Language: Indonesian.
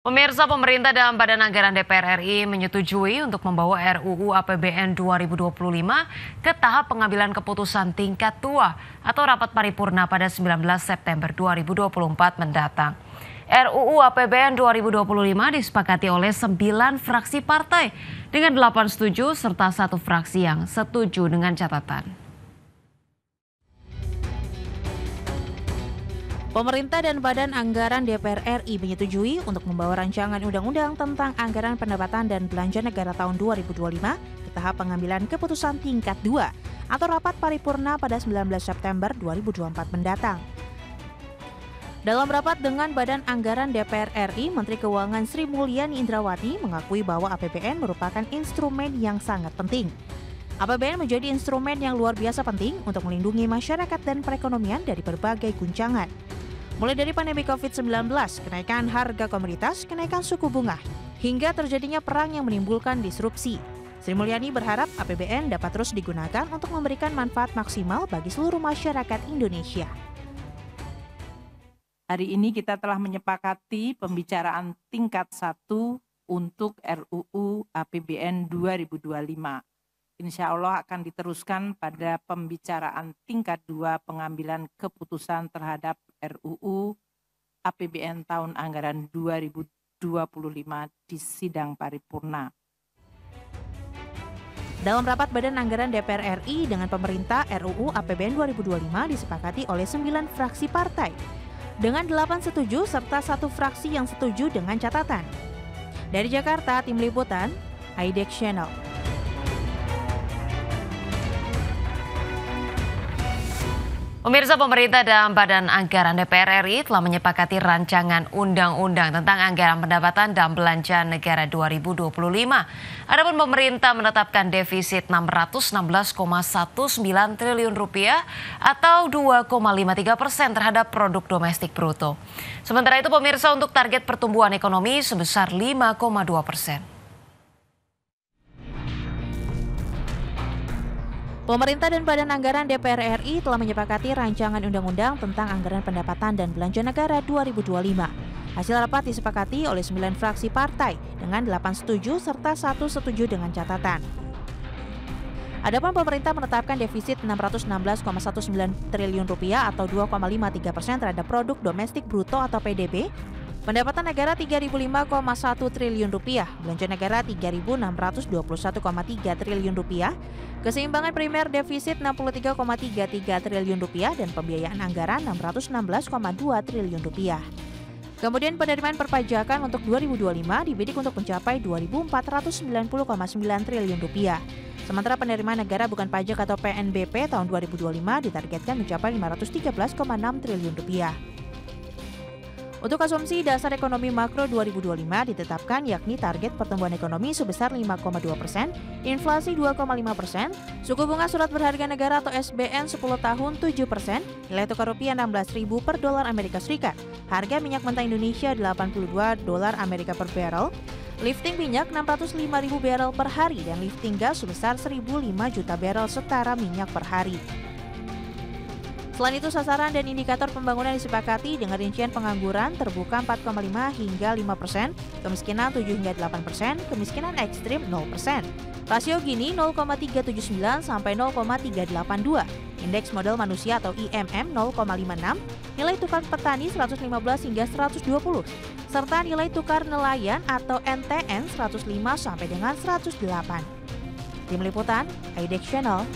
Pemirsa, pemerintah dan Badan Anggaran DPR RI menyetujui untuk membawa RUU APBN 2025 ke tahap pengambilan keputusan tingkat 2 atau rapat paripurna pada 19 September 2024 mendatang. RUU APBN 2025 disepakati oleh 9 fraksi partai dengan 8 setuju serta 1 fraksi yang setuju dengan catatan. Pemerintah dan Badan Anggaran DPR RI menyetujui untuk membawa rancangan undang-undang tentang anggaran pendapatan dan belanja negara tahun 2025 ke tahap pengambilan keputusan tingkat 2 atau rapat paripurna pada 19 September 2024 mendatang. Dalam rapat dengan Badan Anggaran DPR RI, Menteri Keuangan Sri Mulyani Indrawati mengakui bahwa APBN merupakan instrumen yang sangat penting. APBN menjadi instrumen yang luar biasa penting untuk melindungi masyarakat dan perekonomian dari berbagai guncangan. Mulai dari pandemi COVID-19, kenaikan harga komoditas, kenaikan suku bunga, hingga terjadinya perang yang menimbulkan disrupsi. Sri Mulyani berharap APBN dapat terus digunakan untuk memberikan manfaat maksimal bagi seluruh masyarakat Indonesia. Hari ini kita telah menyepakati pembicaraan tingkat 1 untuk RUU APBN 2025. Insya Allah akan diteruskan pada pembicaraan tingkat 2 pengambilan keputusan terhadap RUU APBN tahun anggaran 2025 di sidang paripurna. Dalam rapat Badan Anggaran DPR RI dengan pemerintah, RUU APBN 2025 disepakati oleh 9 fraksi partai dengan 8 setuju serta 1 fraksi yang setuju dengan catatan. Dari Jakarta, Tim Liputan, IDEX Channel. Pemirsa, pemerintah dan Badan Anggaran DPR RI telah menyepakati rancangan undang-undang tentang anggaran pendapatan dan belanja negara 2025. Adapun pemerintah menetapkan defisit 616,19 triliun rupiah atau 2,53% terhadap produk domestik bruto. Sementara itu pemirsa, untuk target pertumbuhan ekonomi sebesar 5,2%. Pemerintah dan Badan Anggaran DPR RI telah menyepakati rancangan undang-undang tentang anggaran pendapatan dan belanja negara 2025. Hasil rapat disepakati oleh 9 fraksi partai dengan 8 setuju serta 1 setuju dengan catatan. Adapun pemerintah menetapkan defisit 616,19 triliun rupiah atau 2,53% terhadap produk domestik bruto atau PDB, pendapatan negara 3.005,1 triliun rupiah, belanja negara 3.621,3 triliun rupiah, keseimbangan primer defisit 63,33 triliun rupiah dan pembiayaan anggaran 616,2 triliun rupiah. Kemudian penerimaan perpajakan untuk 2025 dibidik untuk mencapai 2.490,9 triliun rupiah. Sementara penerimaan negara bukan pajak atau PNBP tahun 2025 ditargetkan mencapai 513,6 triliun rupiah. Untuk asumsi dasar ekonomi makro 2025 ditetapkan yakni target pertumbuhan ekonomi sebesar 5,2%, inflasi 2,5%, suku bunga surat berharga negara atau SBN 10 tahun 7%, nilai tukar rupiah 16.000 per dolar Amerika Serikat, harga minyak mentah Indonesia 82 dolar Amerika per barrel, lifting minyak 605.000 barrel per hari dan lifting gas sebesar 1.005 juta barrel setara minyak per hari. Selain itu, sasaran dan indikator pembangunan disepakati dengan rincian pengangguran terbuka 4,5 hingga 5%, kemiskinan 7 hingga 8%, kemiskinan ekstrim 0%. Rasio Gini 0,379 sampai 0,382, indeks modal manusia atau IMM 0,56, nilai tukar petani 115 hingga 120, serta nilai tukar nelayan atau NTN 105 sampai dengan 108. Tim Liputan, IDEX Channel.